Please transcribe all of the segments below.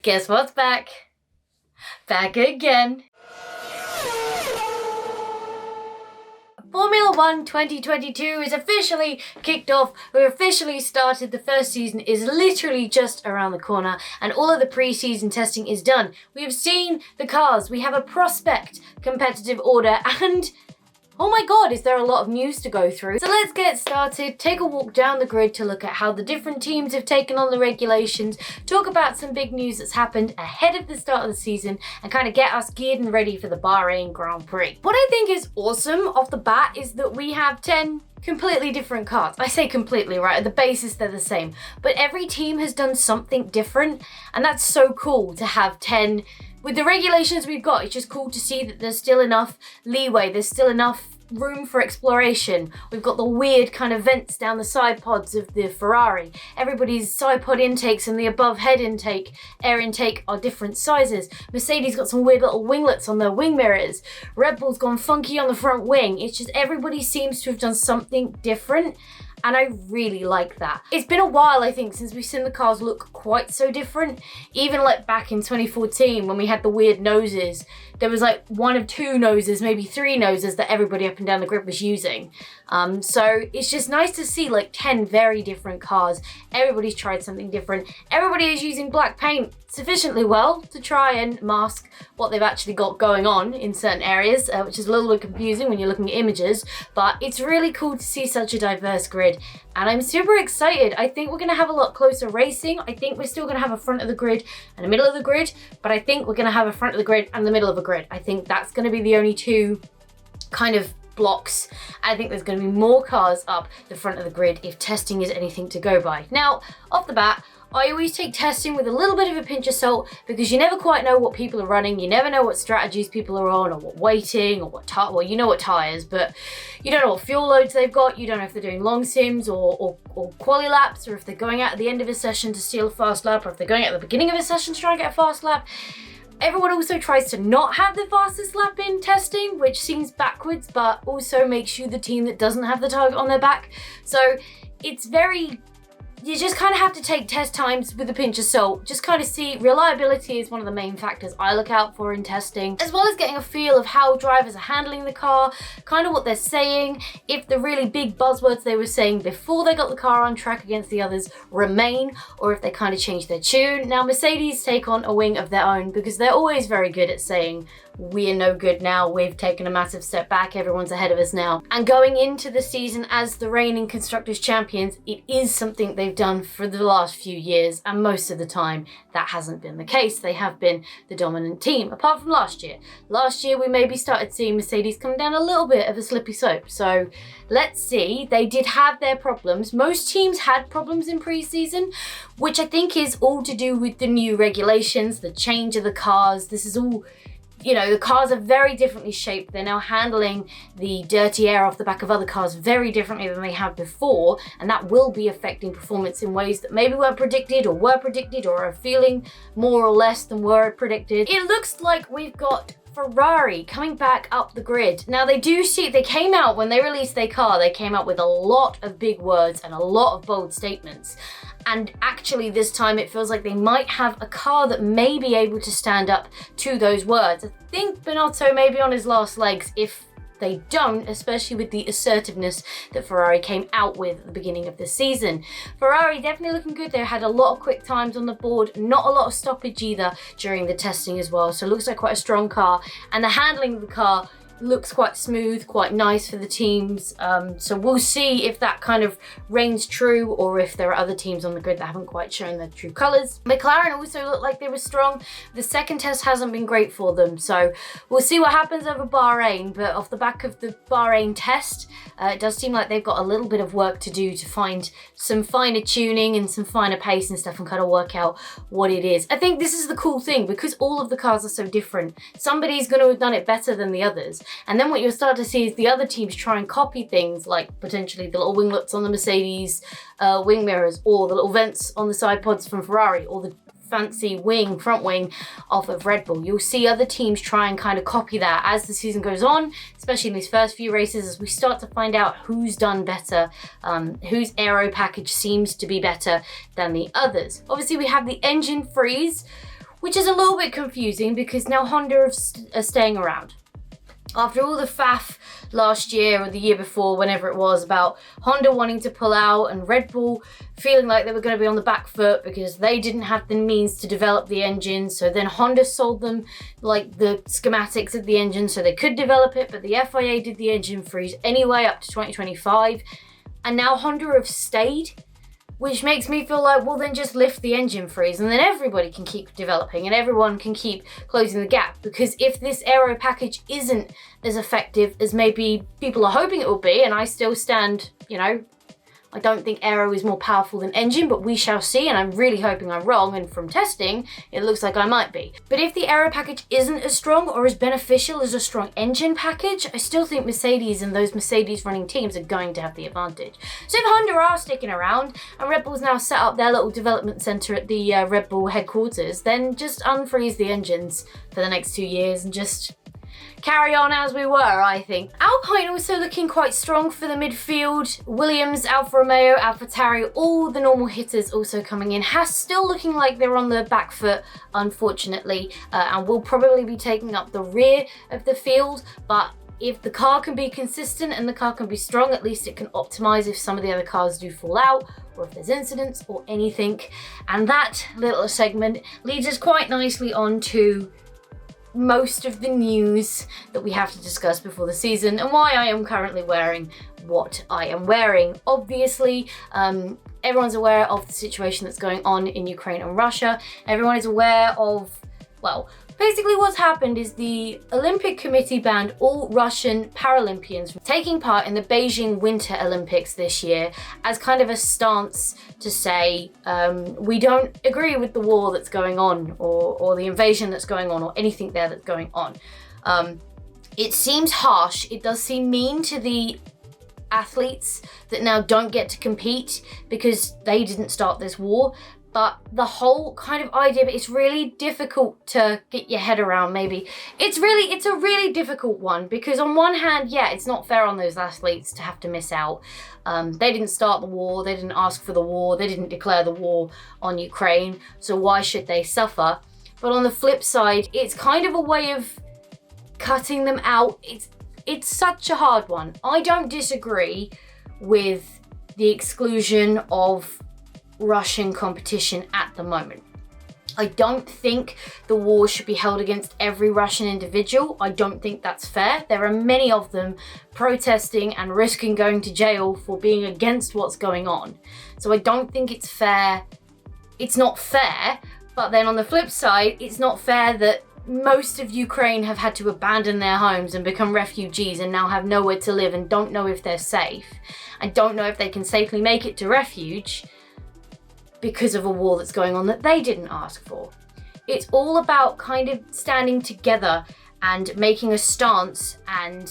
Guess what's back? Back again. Formula 1 2022 is officially kicked off. We've officially started. The first season is literally just around the corner and all of the pre-season testing is done. We have seen the cars. We have a prospect competitive order and oh my god, is there a lot of news to go through. So let's get started, take a walk down the grid to look at how the different teams have taken on the regulations, talk about some big news that's happened ahead of the start of the season, and kind of get us geared and ready for the Bahrain Grand Prix. What I think is awesome off the bat is that we have 10 completely different cars. I say completely, right? At the basis, they're the same. But every team has done something different, and that's so cool to have 10. With the regulations we've got, it's just cool to see that there's still enough leeway, there's still enough room for exploration. We've got the weird kind of vents down the side pods of the Ferrari. Everybody's side pod intakes and the above head intake, air intake are different sizes. Mercedes got some weird little winglets on their wing mirrors. Red Bull's gone funky on the front wing. It's just everybody seems to have done something different. And I really like that. It's been a while, I think, since we've seen the cars look quite so different. Even like back in 2014 when we had the weird noses, there was like one of two noses, maybe three noses that everybody up and down the grid was using. So it's just nice to see like 10 very different cars. Everybody's tried something different. Everybody is using black paint sufficiently well to try and mask what they've actually got going on in certain areas, which is a little bit confusing when you're looking at images, but it's really cool to see such a diverse grid. And I'm super excited. I think we're going to have a lot closer racing. I think we're still going to have a front of the grid and a middle of the grid, but I think we're going to have a front of the grid and the middle of the grid. I think that's going to be the only two kind of blocks. I think there's going to be more cars up the front of the grid if testing is anything to go by. Now, off the bat, I always take testing with a little bit of a pinch of salt because you never quite know what people are running. You never know what strategies people are on or what weighting or what well, you know what tyres, but you don't know what fuel loads they've got. You don't know if they're doing long sims or quali laps, or if they're going out at the end of a session to steal a fast lap, or if they're going at the beginning of a session to try and get a fast lap. Everyone also tries to not have the fastest lap in testing, which seems backwards, but also makes you the team that doesn't have the target on their back. So it's you just kind of have to take test times with a pinch of salt. Just kind of see, reliability is one of the main factors I look out for in testing, as well as getting a feel of how drivers are handling the car, kind of what they're saying, if the really big buzzwords they were saying before they got the car on track against the others remain, or if they kind of change their tune. Now, Mercedes take on a wing of their own because they're always very good at saying, we are no good now, we've taken a massive step back, everyone's ahead of us now. And going into the season as the reigning Constructors' Champions, it is something they've done for the last few years, and most of the time that hasn't been the case. They have been the dominant team, apart from last year. Last year we maybe started seeing Mercedes come down a little bit of a slippy slope, so let's see. They did have their problems. Most teams had problems in pre-season, which I think is all to do with the new regulations, the change of the cars. This is all, you know, the cars are very differently shaped. They're now handling the dirty air off the back of other cars very differently than they have before, and that will be affecting performance in ways that maybe weren't predicted or were predicted or are feeling more or less than were predicted. It looks like we've got Ferrari coming back up the grid. Now they came out, when they released their car, they came out with a lot of big words and a lot of bold statements. And actually this time it feels like they might have a car that may be able to stand up to those words. I think Binotto may be on his last legs if they don't, especially with the assertiveness that Ferrari came out with at the beginning of the season. Ferrari definitely looking good. They had a lot of quick times on the board, not a lot of stoppage either during the testing as well. So it looks like quite a strong car, and the handling of the car looks quite smooth, quite nice for the teams. So we'll see if that kind of reigns true, or if there are other teams on the grid that haven't quite shown their true colours. McLaren also looked like they were strong. The second test hasn't been great for them, so we'll see what happens over Bahrain. But off the back of the Bahrain test, it does seem like they've got a little bit of work to do to find some finer tuning and some finer pace and stuff, and kind of work out what it is. I think this is the cool thing, because all of the cars are so different. Somebody's going to have done it better than the others. And then what you'll start to see is the other teams try and copy things, like potentially the little winglets on the Mercedes wing mirrors, or the little vents on the side pods from Ferrari, or the fancy front wing off of Red Bull. You'll see other teams try and kind of copy that as the season goes on, especially in these first few races, as we start to find out who's done better, whose aero package seems to be better than the others. Obviously we have the engine freeze, which is a little bit confusing because now Honda are staying around. After all the faff last year or the year before, whenever it was, about Honda wanting to pull out and Red Bull feeling like they were going to be on the back foot because they didn't have the means to develop the engine. So then Honda sold them like the schematics of the engine so they could develop it, but the FIA did the engine freeze anyway up to 2025. And now Honda have stayed, which makes me feel like, well, then just lift the engine freeze and then everybody can keep developing and everyone can keep closing the gap. Because if this aero package isn't as effective as maybe people are hoping it will be, and I still stand, I don't think aero is more powerful than engine, but we shall see, and I'm really hoping I'm wrong, and from testing, it looks like I might be. But if the aero package isn't as strong or as beneficial as a strong engine package, I still think Mercedes and those Mercedes running teams are going to have the advantage. So if Honda are sticking around, and Red Bull's now set up their little development center at the Red Bull headquarters, then just unfreeze the engines for the next 2 years and just carry on as we were, I think. Alpine also looking quite strong for the midfield. Williams, Alfa Romeo, AlphaTauri, all the normal hitters also coming in. Haas still looking like they're on the back foot, unfortunately, and will probably be taking up the rear of the field, but if the car can be consistent and the car can be strong, at least it can optimize if some of the other cars do fall out or if there's incidents or anything. And that little segment leads us quite nicely on to most of the news that we have to discuss before the season and why I am currently wearing what I am wearing. Obviously, everyone's aware of the situation that's going on in Ukraine and Russia. Everyone is aware of, well, basically what's happened is the Olympic Committee banned all Russian Paralympians from taking part in the Beijing Winter Olympics this year as kind of a stance to say, we don't agree with the war that's going on or the invasion that's going on or anything there that's going on. It seems harsh. It does seem mean to the athletes that now don't get to compete because they didn't start this war. But the whole kind of idea, but it's really difficult to get your head around maybe. It's a really difficult one because on one hand, yeah, it's not fair on those athletes to have to miss out. They didn't start the war, they didn't ask for the war, they didn't declare the war on Ukraine, so why should they suffer? But on the flip side, it's kind of a way of cutting them out. It's such a hard one. I don't disagree with the exclusion of Russian competition at the moment. I don't think the war should be held against every Russian individual. I don't think that's fair. There are many of them protesting and risking going to jail for being against what's going on. So I don't think it's fair. It's not fair, but then on the flip side, it's not fair that most of Ukraine have had to abandon their homes and become refugees and now have nowhere to live and don't know if they're safe and don't know if they can safely make it to refuge because of a war that's going on that they didn't ask for. It's all about kind of standing together and making a stance and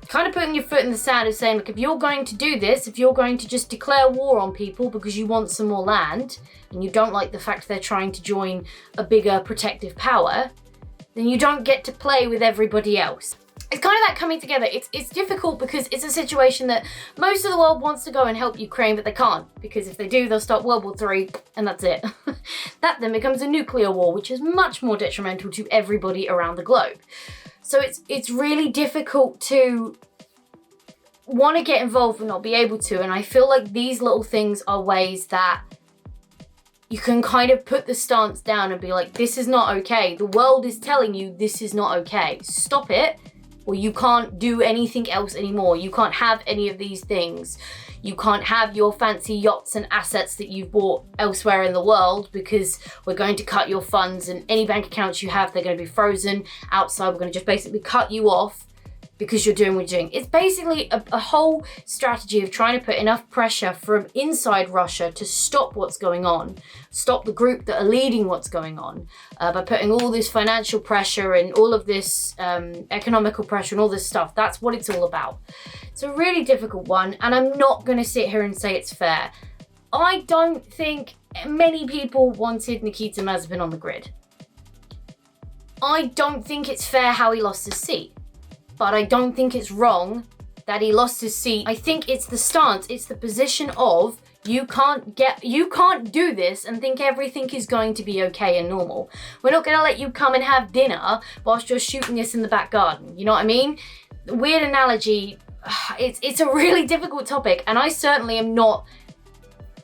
kind of putting your foot in the sand of saying, look, if you're going to do this, if you're going to just declare war on people because you want some more land and you don't like the fact they're trying to join a bigger protective power, then you don't get to play with everybody else. It's kind of that coming together. It's difficult because it's a situation that most of the world wants to go and help Ukraine, but they can't, because if they do, they'll start World War III and that's it. That then becomes a nuclear war, which is much more detrimental to everybody around the globe. So it's really difficult to want to get involved but not be able to. And I feel like these little things are ways that you can kind of put the stance down and be like, this is not okay. The world is telling you this is not okay. Stop it. Or you can't do anything else anymore. You can't have any of these things. You can't have your fancy yachts and assets that you've bought elsewhere in the world because we're going to cut your funds and any bank accounts you have, they're going to be frozen outside. We're going to just basically cut you off because you're doing what you're doing. It's basically a whole strategy of trying to put enough pressure from inside Russia to stop what's going on, stop the group that are leading what's going on, by putting all this financial pressure and all of this economical pressure and all this stuff. That's what it's all about. It's a really difficult one, and I'm not going to sit here and say it's fair. I don't think many people wanted Nikita Mazepin on the grid. I don't think it's fair how he lost his seat. But I don't think it's wrong that he lost his seat. I think it's the stance, it's the position of You can't do this and think everything is going to be okay and normal. We're not going to let you come and have dinner whilst you're shooting us in the back garden. You know what I mean? Weird analogy. It's a really difficult topic, and I certainly am not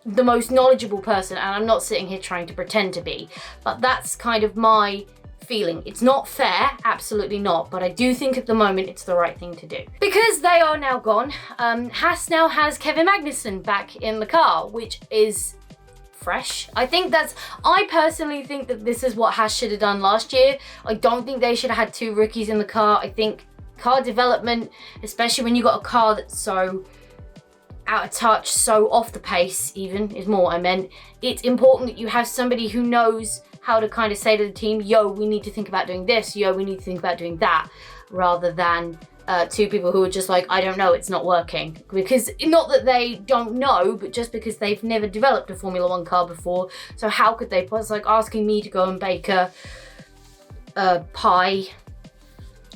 the most knowledgeable person, and I'm not sitting here trying to pretend to be, but that's kind of my feeling. It's not fair, absolutely not, but I do think at the moment it's the right thing to do. Because they are now gone, Haas now has Kevin Magnussen back in the car, which is fresh. I personally think that this is what Haas should have done last year. I don't think they should have had two rookies in the car. I think car development, especially when you got a car that's so out of touch, so off the pace even, is more what I meant. It's important that you have somebody who knows how to kind of say to the team, yo, we need to think about doing this, yo, we need to think about doing that, rather than two people who are just like, I don't know, it's not working. Because not that they don't know, but just because they've never developed a Formula One car before, so how could they? It's like asking me to go and bake a pie.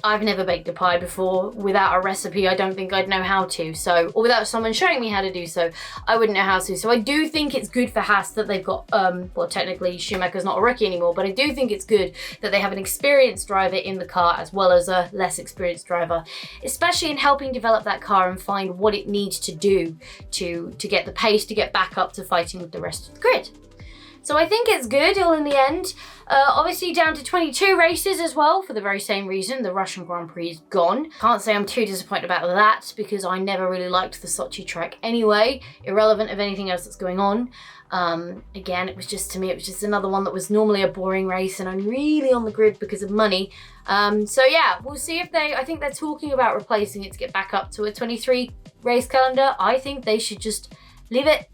I've never baked a pie before. Without a recipe, I don't think I'd know how to. So, or without someone showing me how to do so, I wouldn't know how to. So I do think it's good for Haas that they've got, well, technically Schumacher's not a rookie anymore, but I do think it's good that they have an experienced driver in the car as well as a less experienced driver, especially in helping develop that car and find what it needs to do to get the pace to get back up to fighting with the rest of the grid. So I think it's good all in the end. Obviously down to 22 races as well for the very same reason. The Russian Grand Prix is gone. Can't say I'm too disappointed about that because I never really liked the Sochi track anyway, irrelevant of anything else that's going on. Again, it was just another one that was normally a boring race and I'm really on the grid because of money. So yeah, we'll see if I think they're talking about replacing it to get back up to a 23 race calendar. I think they should just leave it.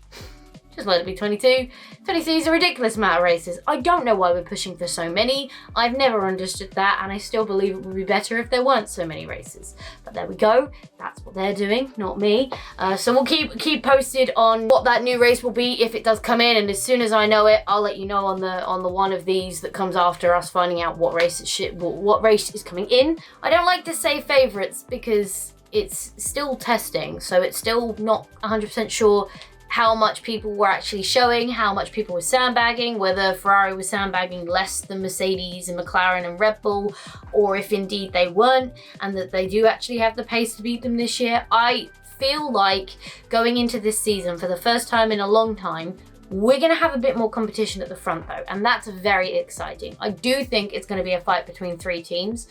Just let it be 22. 22 is a ridiculous amount of races. I don't know why we're pushing for so many. I've never understood that, and I still believe it would be better if there weren't so many races. But there we go. That's what they're doing, not me. So we'll keep posted on what that new race will be if it does come in, and as soon as I know it, I'll let you know on the one of these that comes after us finding out what race is coming in. I don't like to say favourites because it's still testing, so it's still not 100% sure how much people were actually showing, how much people were sandbagging, whether Ferrari was sandbagging less than Mercedes and McLaren and Red Bull, or if indeed they weren't, and that they do actually have the pace to beat them this year. I feel like going into this season, for the first time in a long time, we're going to have a bit more competition at the front though, and that's very exciting. I do think it's going to be a fight between three teams.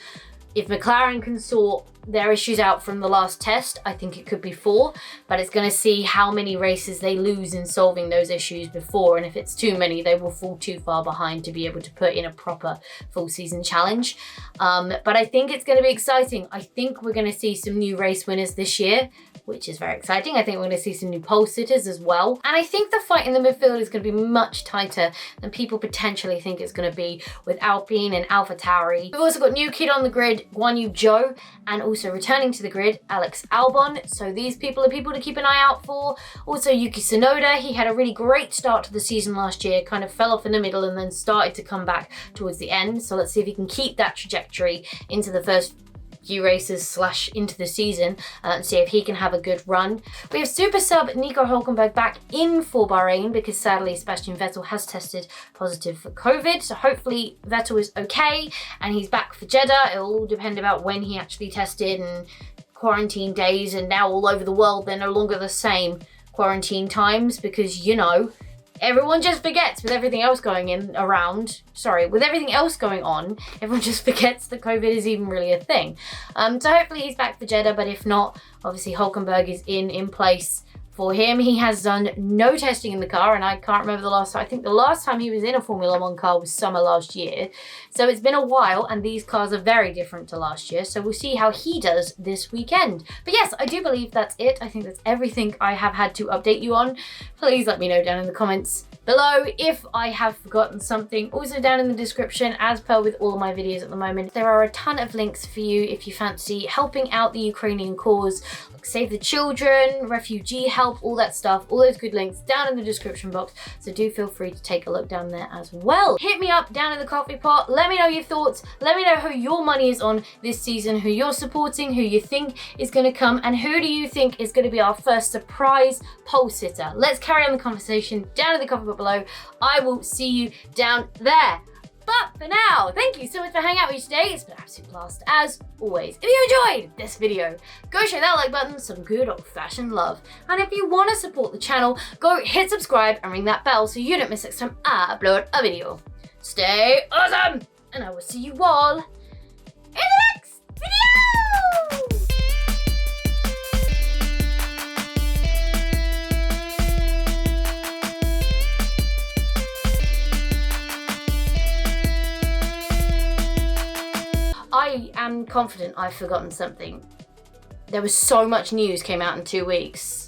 If McLaren can sort their issues out from the last test, I think it could be 4, but it's going to see how many races they lose in solving those issues before, and if it's too many, they will fall too far behind to be able to put in a proper full season challenge. But I think it's going to be exciting. I think we're going to see some new race winners this year, which is very exciting. I think we're going to see some new pole sitters as well. And I think the fight in the midfield is going to be much tighter than people potentially think it's going to be with Alpine and AlphaTauri. We've also got new kid on the grid, Guan Yu Zhou, and also returning to the grid, Alex Albon. So these people are people to keep an eye out for. Also Yuki Tsunoda, he had a really great start to the season last year, kind of fell off in the middle and then started to come back towards the end. So let's see if he can keep that trajectory into the first few races / into the season and see if he can have a good run. We have super sub Nico Hülkenberg back in for Bahrain because sadly Sebastian Vettel has tested positive for COVID, so hopefully Vettel is okay and he's back for Jeddah. It'll all depend about when he actually tested and quarantine days, and now all over the world they're no longer the same quarantine times because, you know, everyone just forgets with everything else going with everything else going on, everyone just forgets that COVID is even really a thing. So hopefully he's back for Jeddah, but if not, obviously Hülkenberg is in place for him. He has done no testing in the car, and I can't remember the last time. I think the last time he was in a Formula One car was summer last year. So it's been a while, and these cars are very different to last year. So we'll see how he does this weekend. But yes, I do believe that's it. I think that's everything I have had to update you on. Please let me know down in the comments below if I have forgotten something. Also down in the description, as per with all of my videos at the moment, there are a ton of links for you if you fancy helping out the Ukrainian cause, like Save the Children, refugee help, all that stuff, all those good links down in the description box. So do feel free to take a look down there as well. Hit me up down in the coffee pot. Let me know your thoughts. Let me know who your money is on this season, who you're supporting, who you think is going to come, and who do you think is going to be our first surprise pole sitter. Let's carry on the conversation down in the coffee pot below. I will see you down there. But for now, thank you so much for hanging out with me today. It's been an absolute blast as always. If you enjoyed this video, go show that like button some good old-fashioned love. And if you want to support the channel, go hit subscribe and ring that bell so you don't miss next time I upload a video. Stay awesome, and I will see you all in the next video! I am confident I've forgotten something. There was so much news came out in 2 weeks.